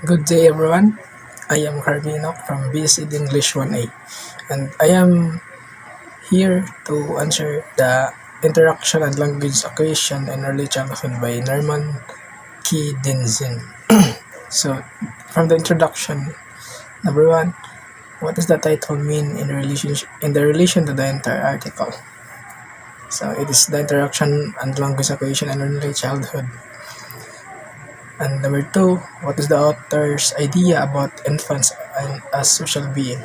Good day, everyone. I am Carmino from BSc English 1A, and I am here to answer the interaction and language acquisition in early childhood by Norman K. Dinzin. So, from the introduction, number one, what does the title mean in the relation to the entire article? So, it is the interaction and language acquisition in early childhood. And number two, what is the author's idea about infants and as social being?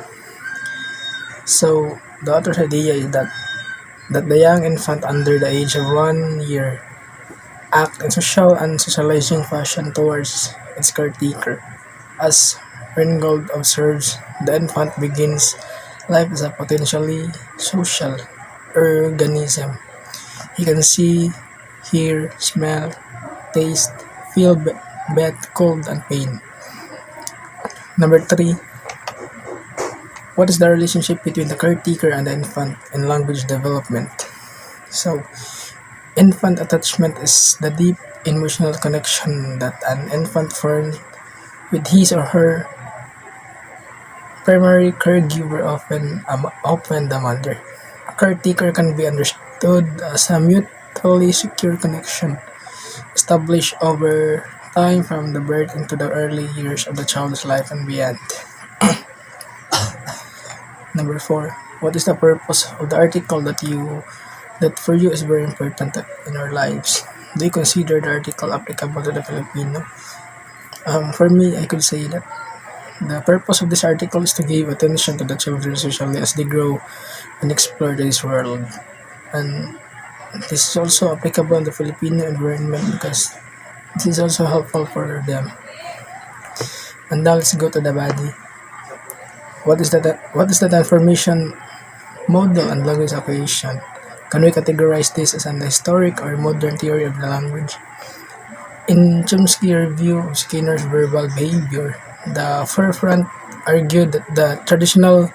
So the author's idea is that the young infant under the age of 1 year act in social and socializing fashion towards its caretaker. As Ringgold observes, the infant begins life as a potentially social organism. He can see, hear, smell, taste, feel both cold and pain. Number three, what is the relationship between the caretaker and the infant in language development? So, infant attachment is the deep emotional connection that an infant forms with his or her primary caregiver, often the mother. A caretaker can be understood as a mutually secure connection established over time from the birth into the early years of the child's life and beyond. Number four, what is the purpose of the article that for you is very important in our lives? Do you consider the article applicable to the Filipino? For me, I could say that the purpose of this article is to give attention to the children socially as they grow and explore this world. And this is also applicable in the Filipino environment because this is also helpful for them. And now let's go to the body. What is the information model and language acquisition? Can we categorize this as an historic or modern theory of the language? In Chomsky's review of Skinner's verbal behavior, the forefront argued that the traditional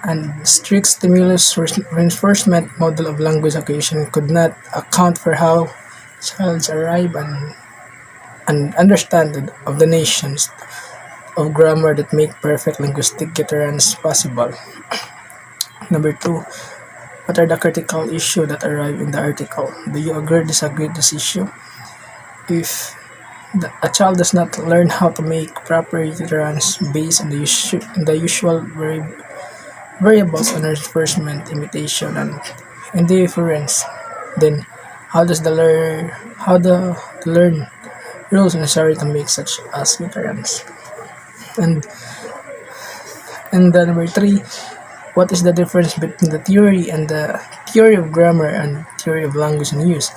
and strict stimulus reinforcement model of language acquisition could not account for how childs arrive and understand of the nations of grammar that make perfect linguistic utterance possible. Number two, what are the critical issues that arrive in the article? Do you agree or disagree with this issue? If a child does not learn how to make proper utterance based on the usual variables on reinforcement, imitation, and inference, then how the learn rules necessary to make such as utterance? And number three, what is the difference between the theory of grammar and theory of language and use?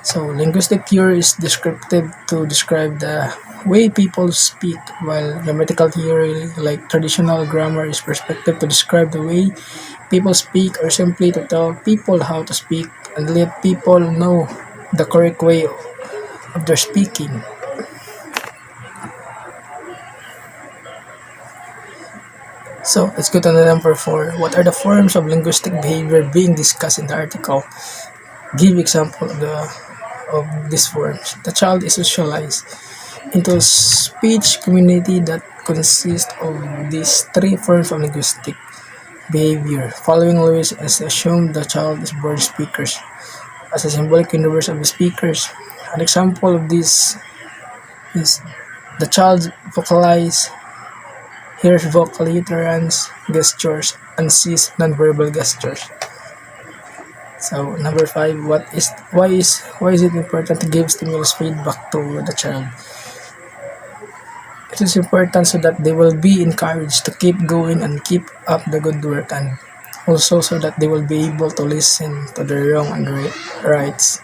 So linguistic theory is descriptive to describe the way people speak, while grammatical theory, like traditional grammar, is perspective to describe the way people speak or simply to tell people how to speak and let people know the correct way of their speaking. So let's go to the number four. What are the forms of linguistic behavior being discussed in the article? Give example of these forms. The child is socialized into a speech community that consists of these three forms of linguistic behavior. Following Lewis is assumed the child is born speakers as a symbolic universe of the speakers. An example of this is the child vocalize, hears vocal utterance, gestures, and sees nonverbal gestures. So number five, why is it important to give stimulus feedback to the child? It is important so that they will be encouraged to keep going and keep up the good work, and also so that they will be able to listen to the wrong and rights.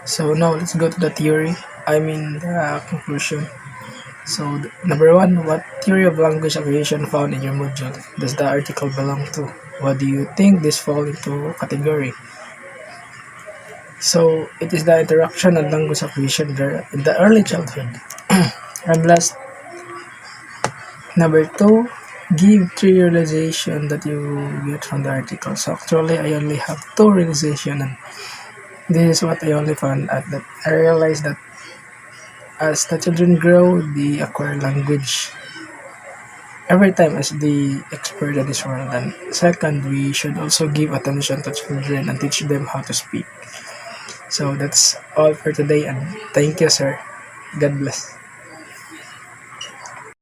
So now let's go to the theory. The conclusion. So number one, what theory of language acquisition found in your module does the article belong to? What do you think this fall into category? So it is the interaction and language acquisition in the early childhood. And last, number two, give three realization that you get from the article. So actually, I only have two realization, and this is what I only found out, that I realized that as the children grow, they acquire language every time as they explore this world. And second, we should also give attention to children and teach them how to speak. So that's all for today, and thank you, sir. God bless.